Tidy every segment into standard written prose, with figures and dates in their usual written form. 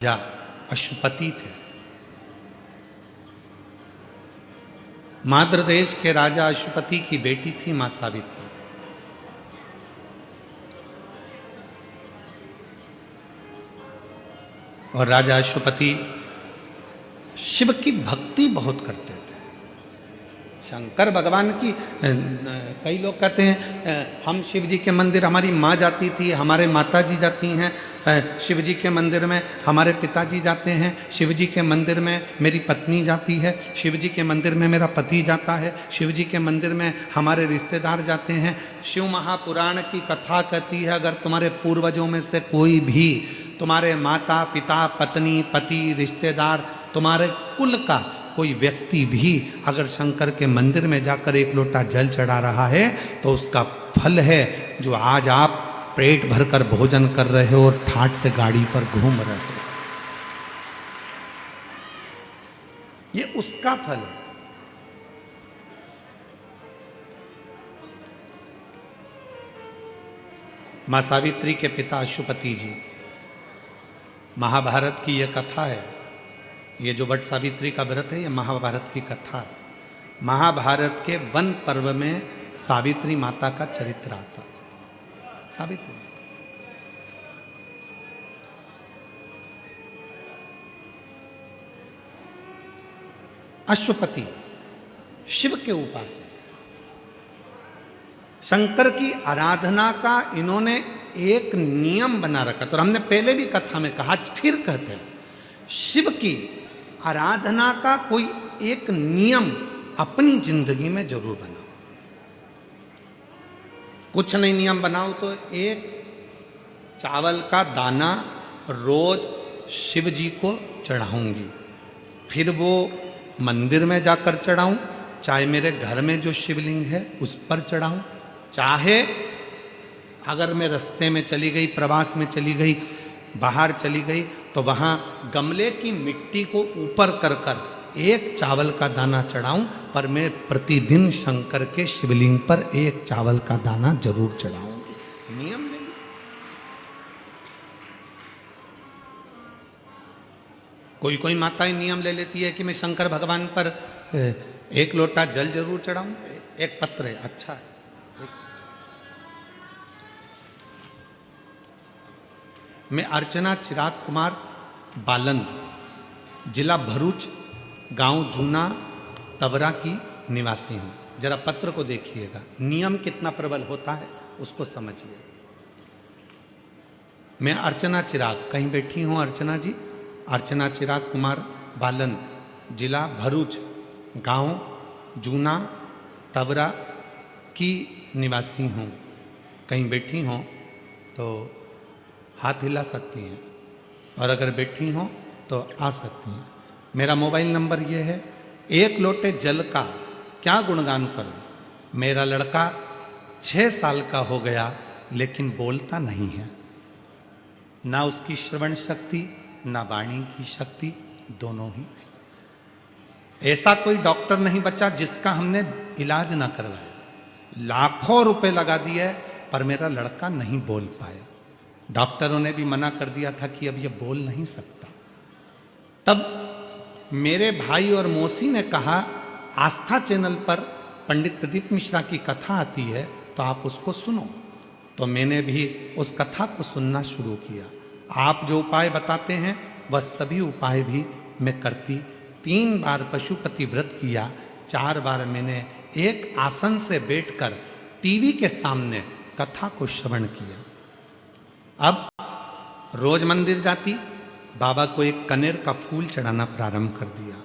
राजा अश्वपति थे। माद्र देश के राजा अश्वपति की बेटी थी मां सावित्री। और राजा अश्वपति शिव की भक्ति बहुत करते थे। शंकर भगवान की कई लोग कहते हैं हम शिव जी के मंदिर, हमारी माँ जाती थी, हमारे माता जी जाती हैं शिव जी के मंदिर में, हमारे पिताजी जाते हैं शिव जी के मंदिर में, मेरी पत्नी जाती है शिव जी के मंदिर में, मेरा पति जाता है शिव जी के मंदिर में, हमारे रिश्तेदार जाते हैं। शिव महापुराण की कथा कहती है अगर तुम्हारे पूर्वजों में से कोई भी, तुम्हारे माता पिता पत्नी पति रिश्तेदार, तुम्हारे कुल का कोई व्यक्ति भी अगर शंकर के मंदिर में जाकर एक लोटा जल चढ़ा रहा है तो उसका फल है जो आज आप पेट भरकर भोजन कर रहे हो और ठाट से गाड़ी पर घूम रहे हो, ये उसका फल है। मां सावित्री के पिता अश्वपति जी, महाभारत की यह कथा है। ये जो वट सावित्री का व्रत है, ये महाभारत की कथा है। महाभारत के वन पर्व में सावित्री माता का चरित्र आता है। सावित्री अश्वपति शिव के उपासक, शंकर की आराधना का इन्होंने एक नियम बना रखा। तो हमने पहले भी कथा में कहा, फिर कहते हैं शिव की आराधना का कोई एक नियम अपनी जिंदगी में जरूर बनाओ। कुछ नहीं नियम बनाओ तो एक चावल का दाना रोज शिव जी को चढ़ाऊंगी, फिर वो मंदिर में जाकर चढ़ाऊं, चाहे मेरे घर में जो शिवलिंग है उस पर चढ़ाऊं, चाहे अगर मैं रास्ते में चली गई, प्रवास में चली गई, बाहर चली गई तो वहां गमले की मिट्टी को ऊपर कर कर एक चावल का दाना चढ़ाऊं, पर मैं प्रतिदिन शंकर के शिवलिंग पर एक चावल का दाना जरूर चढ़ाऊंगी। नियम नहीं। कोई कोई माताएं नियम ले लेती है कि मैं शंकर भगवान पर एक लोटा जल जरूर चढ़ाऊं, एक पत्र है, अच्छा है। मैं अर्चना चिराग कुमार बालंद, जिला भरूच, गांव जूना तवरा की निवासी हूं। जरा पत्र को देखिएगा, नियम कितना प्रबल होता है उसको समझिए। मैं अर्चना चिराग, कहीं बैठी हूं अर्चना जी, अर्चना चिराग कुमार बालंद, जिला भरूच, गांव जूना तवरा की निवासी हूं। कहीं बैठी हों तो हाथ हिला सकती हैं, और अगर बैठी हों तो आ सकती हैं। मेरा मोबाइल नंबर ये है। एक लोटे जल का क्या गुणगान करूं, मेरा लड़का 6 साल का हो गया लेकिन बोलता नहीं है, ना उसकी श्रवण शक्ति ना वाणी की शक्ति, दोनों ही नहीं। ऐसा कोई डॉक्टर नहीं बचा जिसका हमने इलाज ना करवाया। लाखों रुपए लगा दिए पर मेरा लड़का नहीं बोल पाया। डॉक्टरों ने भी मना कर दिया था कि अब ये बोल नहीं सकता। तब मेरे भाई और मौसी ने कहा आस्था चैनल पर पंडित प्रदीप मिश्रा की कथा आती है तो आप उसको सुनो। तो मैंने भी उस कथा को सुनना शुरू किया। आप जो उपाय बताते हैं वह सभी उपाय भी मैं करती। 3 बार पशुपति व्रत किया, 4 बार मैंने एक आसन से बैठकर टीवी के सामने कथा को श्रवण किया। अब रोज मंदिर जाती, बाबा को एक कनेर का फूल चढ़ाना प्रारंभ कर दिया।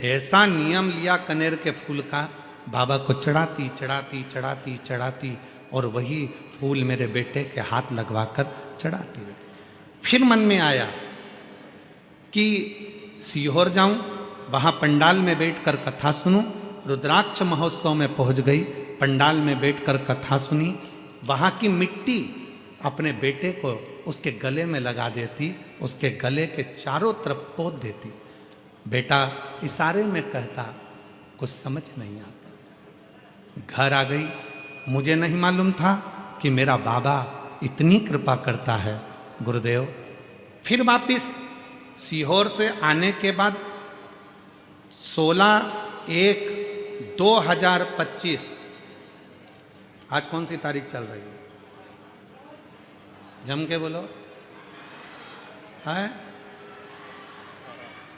ऐसा नियम लिया कनेर के फूल का, बाबा को चढ़ाती चढ़ाती चढ़ाती चढ़ाती और वही फूल मेरे बेटे के हाथ लगवाकर चढ़ाती रहती। फिर मन में आया कि सीहोर जाऊं, वहां पंडाल में बैठकर कथा सुनूं। रुद्राक्ष महोत्सव में पहुंच गई, पंडाल में बैठकर कथा सुनी। वहां की मिट्टी अपने बेटे को उसके गले में लगा देती, उसके गले के चारों तरफ पोत देती। बेटा इशारे में कहता, कुछ समझ नहीं आता। घर आ गई, मुझे नहीं मालूम था कि मेरा बाबा इतनी कृपा करता है। गुरुदेव फिर वापिस सीहोर से आने के बाद 16/1/2025, आज कौन सी तारीख चल रही है? जम के बोलो। है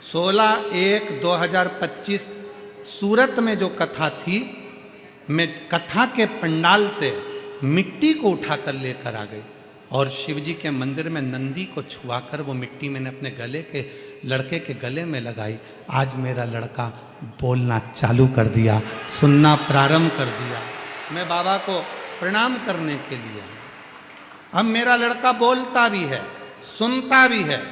16/1/2025 सूरत में जो कथा थी, मैं कथा के पंडाल से मिट्टी को उठाकर लेकर आ गई और शिव जी के मंदिर में नंदी को छुआकर वो मिट्टी मैंने अपने लड़के के गले में लगाई। आज मेरा लड़का बोलना चालू कर दिया, सुनना प्रारंभ कर दिया। मैं बाबा को प्रणाम करने के लिए, अब मेरा लड़का बोलता भी है, सुनता भी है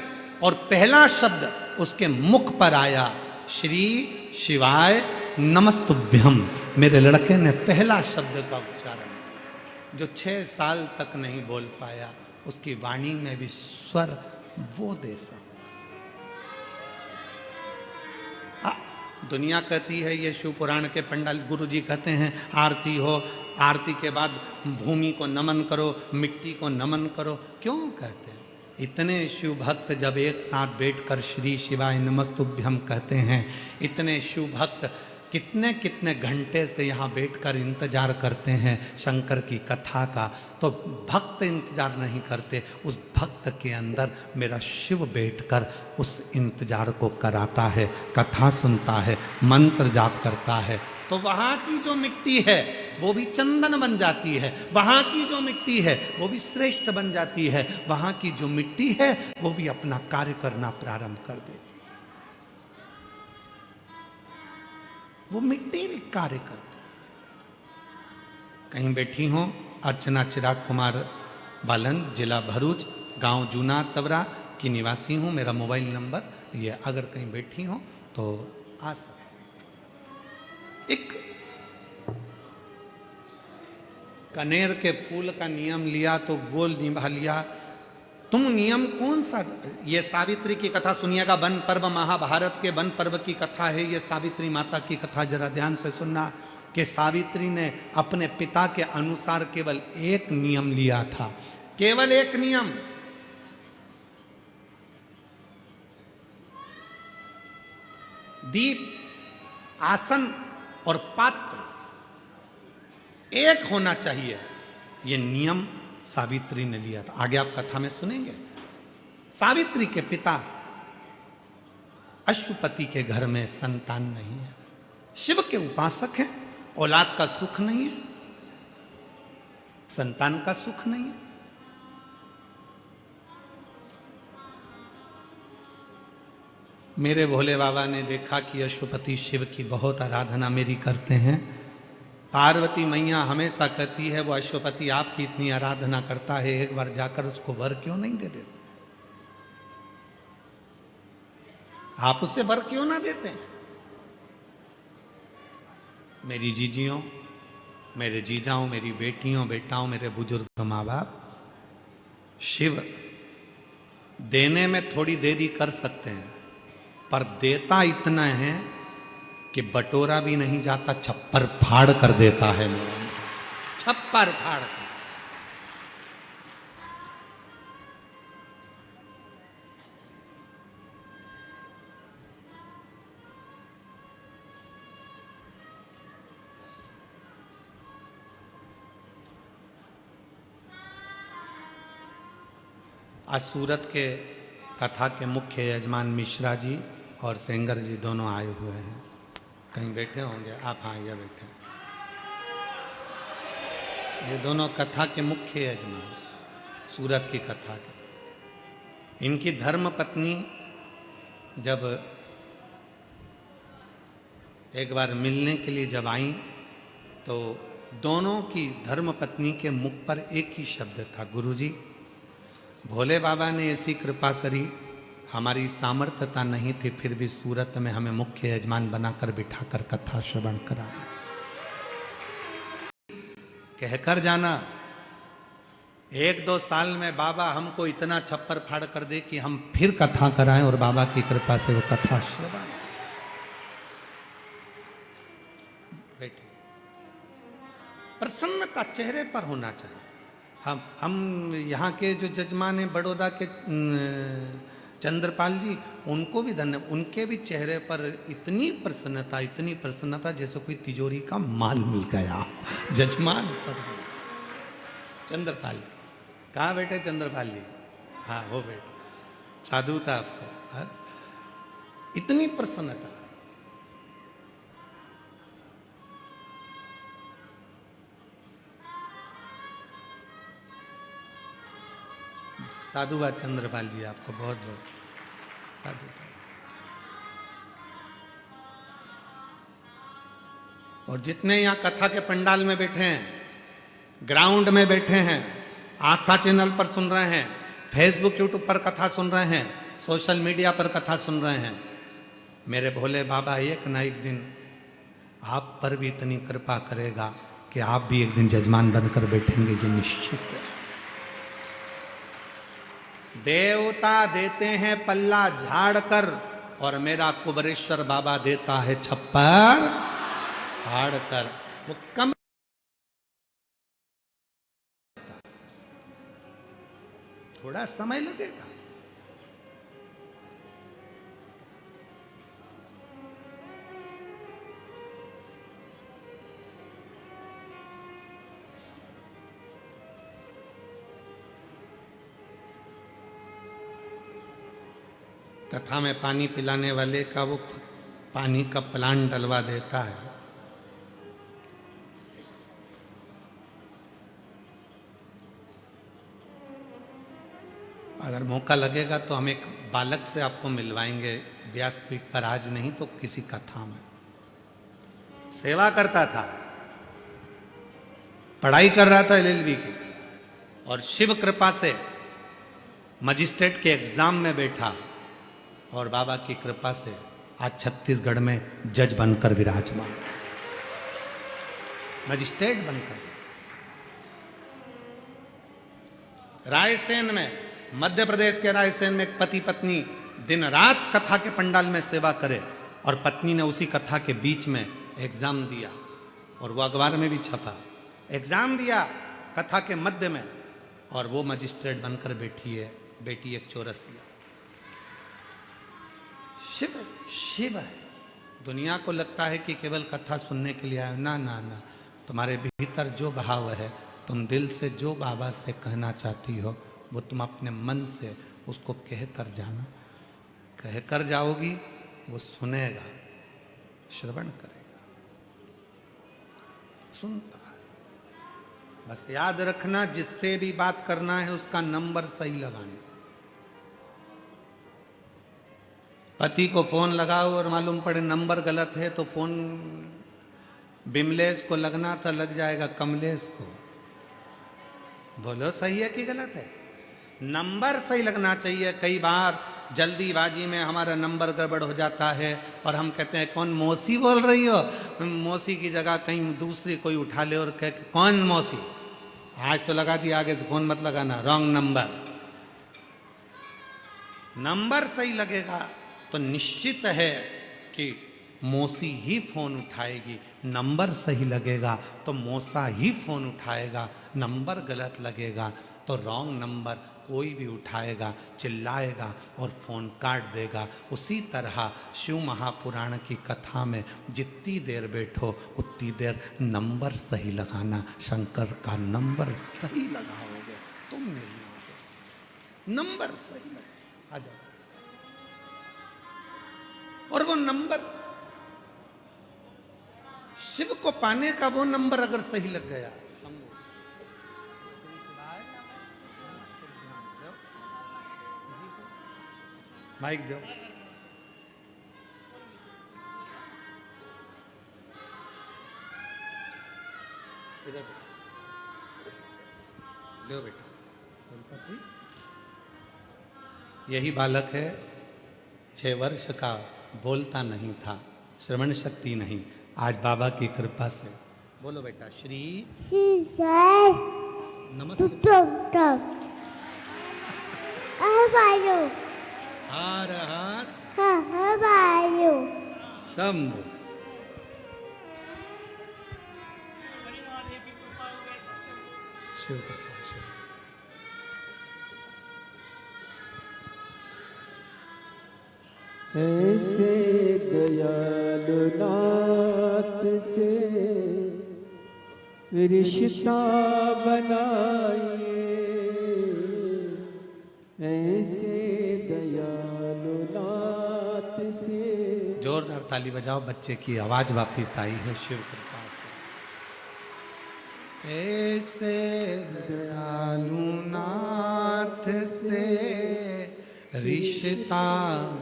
और पहला शब्द उसके मुख पर आया, श्री शिवाय नमस्तुभ्यम। मेरे लड़के ने पहला शब्द का उच्चारण, जो 6 साल तक नहीं बोल पाया, उसकी वाणी में भी स्वर वो दे सका। दुनिया कहती है ये शिव पुराण के पंडाल, गुरु जी कहते हैं आरती हो, आरती के बाद भूमि को नमन करो, मिट्टी को नमन करो। क्यों कहते हैं? इतने शिव भक्त जब एक साथ बैठकर श्री शिवाय नमस्तुभ्यम कहते हैं, इतने शिव भक्त कितने कितने घंटे से यहाँ बैठकर इंतजार करते हैं शंकर की कथा का, तो भक्त इंतजार नहीं करते, उस भक्त के अंदर मेरा शिव बैठकर उस इंतजार को कराता है, कथा सुनता है, मंत्र जाप करता है। तो वहाँ की जो मिट्टी है वो भी चंदन बन जाती है, वहाँ की जो मिट्टी है वो भी श्रेष्ठ बन जाती है, वहाँ की जो मिट्टी है वो भी अपना कार्य करना प्रारंभ कर देती है। वो मिट्टी भी कार्य करती। कहीं बैठी हो, अर्चना चिराग कुमार बालन, जिला भरूच, गांव जूना तवरा की निवासी हूं। मेरा मोबाइल नंबर ये, अगर कहीं बैठी हो तो आ सकते। एक कनेर के फूल का नियम लिया तो वो निभा लिया। तुम नियम कौन सा? ये सावित्री की कथा सुनिएगा, वन पर्व, महाभारत के वन पर्व की कथा है ये सावित्री माता की कथा। जरा ध्यान से सुनना कि सावित्री ने अपने पिता के अनुसार केवल एक नियम लिया था, केवल एक नियम। दीप, आसन और पात्र एक होना चाहिए, ये नियम सावित्री ने लिया था। आगे आप कथा में सुनेंगे। सावित्री के पिता अश्वपति के घर में संतान नहीं है, शिव के उपासक हैं, औलाद का सुख नहीं है, संतान का सुख नहीं है। मेरे भोले बाबा ने देखा कि अश्वपति शिव की बहुत आराधना मेरी करते हैं। पार्वती मैया हमेशा कहती है वो अश्वपति आपकी इतनी आराधना करता है, एक बार जाकर उसको वर क्यों नहीं दे देते? आप उससे वर क्यों ना देते? मेरी जीजियों, मेरे जीजाओं, मेरी बेटियों, बेटाओं, मेरे बुजुर्ग माँ बाप, शिव देने में थोड़ी देरी कर सकते हैं, पर देता इतना है कि बटोरा भी नहीं जाता, छप्पर फाड़ कर देता है। मेरा छप्पर फाड़ कर। आज सूरत के कथा के मुख्य यजमान मिश्रा जी और सेंगर जी दोनों आए हुए हैं। कहीं बैठे होंगे आप? हाँ, ये बैठे। ये दोनों कथा के मुख्य यजमान सूरत की कथा के। इनकी धर्म पत्नी जब एक बार मिलने के लिए जब आई तो दोनों की धर्म पत्नी के मुख पर एक ही शब्द था, गुरुजी। भोले बाबा ने ऐसी कृपा करी, हमारी सामर्थ्यता नहीं थी, फिर भी सूरत में हमें मुख्य यजमान बनाकर बिठाकर कथा श्रवण करा। कहकर जाना 1-2 साल में बाबा हमको इतना छप्पर फाड़ कर दे कि हम फिर कथा कराएं और बाबा की कृपा से वो कथा श्रवण। बैठे, प्रसन्नता चेहरे पर होना चाहिए। हम यहाँ के जो जजमान हैं, बड़ौदा के चंद्रपाल जी, उनको भी धन्य, उनके भी चेहरे पर इतनी प्रसन्नता जैसे कोई तिजोरी का माल मिल गया जजमान पर। चंद्रपाल जी कहाँ बैठे चंद्रपाल जी? हाँ वो बैठे, साधु था आपको। हाँ? इतनी प्रसन्नता। साधुवाद चंद्रपाल जी, आपको बहुत बहुत साधुवाद। और जितने यहाँ कथा के पंडाल में बैठे हैं, ग्राउंड में बैठे हैं, आस्था चैनल पर सुन रहे हैं, फेसबुक यूट्यूब पर कथा सुन रहे हैं, सोशल मीडिया पर कथा सुन रहे हैं, मेरे भोले बाबा एक ना एक दिन आप पर भी इतनी कृपा करेगा कि आप भी एक दिन जजमान बनकर बैठेंगे, ये निश्चित है। देवता देते हैं पल्ला झाड़ कर, और मेरा कुबरेश्वर बाबा देता है छप्पर फाड़ कर। वो कम थोड़ा समय लगेगा। कथा में पानी पिलाने वाले का वो खुद पानी का प्लांट डलवा देता है। अगर मौका लगेगा तो हम एक बालक से आपको मिलवाएंगे, व्यासपीठ पर आज नहीं तो किसी कथा में। सेवा करता था, पढ़ाई कर रहा था एलएलबी की, और शिव कृपा से मजिस्ट्रेट के एग्जाम में बैठा, और बाबा की कृपा से आज छत्तीसगढ़ में जज बनकर विराजमान, मजिस्ट्रेट बनकर। रायसेन में, मध्य प्रदेश के रायसेन में एक पति पत्नी दिन रात कथा के पंडाल में सेवा करे, और पत्नी ने उसी कथा के बीच में एग्जाम दिया, और वो अखबार में भी छपा। एग्जाम दिया कथा के मध्य में, और वो मजिस्ट्रेट बनकर बैठी है, बेटी एक चौरसिया। शिव शिव है। दुनिया को लगता है कि केवल कथा सुनने के लिए आए, ना ना ना, तुम्हारे भीतर जो भाव है, तुम दिल से जो बाबा से कहना चाहती हो, वो तुम अपने मन से उसको कह कर जाना। कह कर जाओगी, वो सुनेगा, श्रवण करेगा, सुनता है। बस याद रखना, जिससे भी बात करना है उसका नंबर सही लगाना। पति को फोन लगाओ और मालूम पड़े नंबर गलत है, तो फोन बिमलेश को लगना था, लग जाएगा कमलेश को। बोलो सही है कि गलत है? नंबर सही लगना चाहिए। कई बार जल्दीबाजी में हमारा नंबर गड़बड़ हो जाता है, और हम कहते हैं कौन मौसी बोल रही हो? मौसी की जगह कहीं दूसरी कोई उठा ले और कह कौन मौसी, आज तो लगा दिया, आगे से फोन मत लगाना, रॉन्ग नंबर। नंबर सही लगेगा तो निश्चित है कि मौसी ही फोन उठाएगी। नंबर सही लगेगा तो मौसा ही फोन उठाएगा। नंबर गलत लगेगा तो रॉन्ग नंबर कोई भी उठाएगा, चिल्लाएगा और फोन काट देगा। उसी तरह शिव महापुराण की कथा में जितनी देर बैठो उतनी देर नंबर सही लगाना। शंकर का नंबर सही लगाओगे तुम नहीं आओगे, नंबर सही लगा आ जाओ। और वो नंबर शिव को पाने का, वो नंबर अगर सही लग गया, माइक दो। इधर लो बेटा। यही बालक है, 6 वर्ष का, बोलता नहीं था, श्रवण शक्ति नहीं, आज बाबा की कृपा से। बोलो बेटा, श्री नमस्ते। हर हर शंभु। शिव कृपा से। ऐसे दयालु नाथ से रिश्ता बनाइए, ऐसे दयालु नाथ से। जोरदार ताली बजाओ, बच्चे की आवाज वापिस आई है शिव कृपा से। ऐसे दयालु नाथ से रिश्ता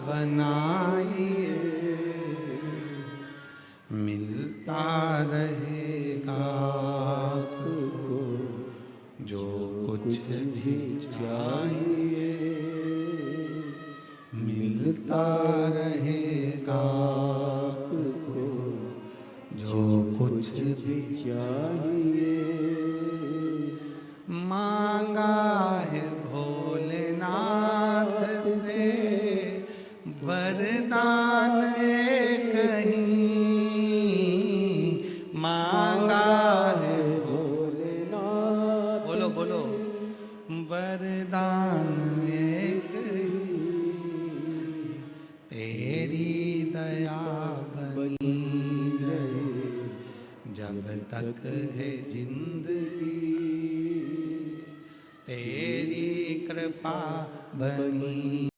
बनाइए, मिलता रहेगा आपको जो कुछ भी चाहिए, मिलता रहेगा आपको जो कुछ भी चाहिए। मांगा है भोलेनाथ से वरदान एक ही, मांगा है भोलेनाथ, बोलो बोलो, वरदान एक ही, तेरी दया बनी रहे जब तक है जिंदगी, तेरी कृपा बनी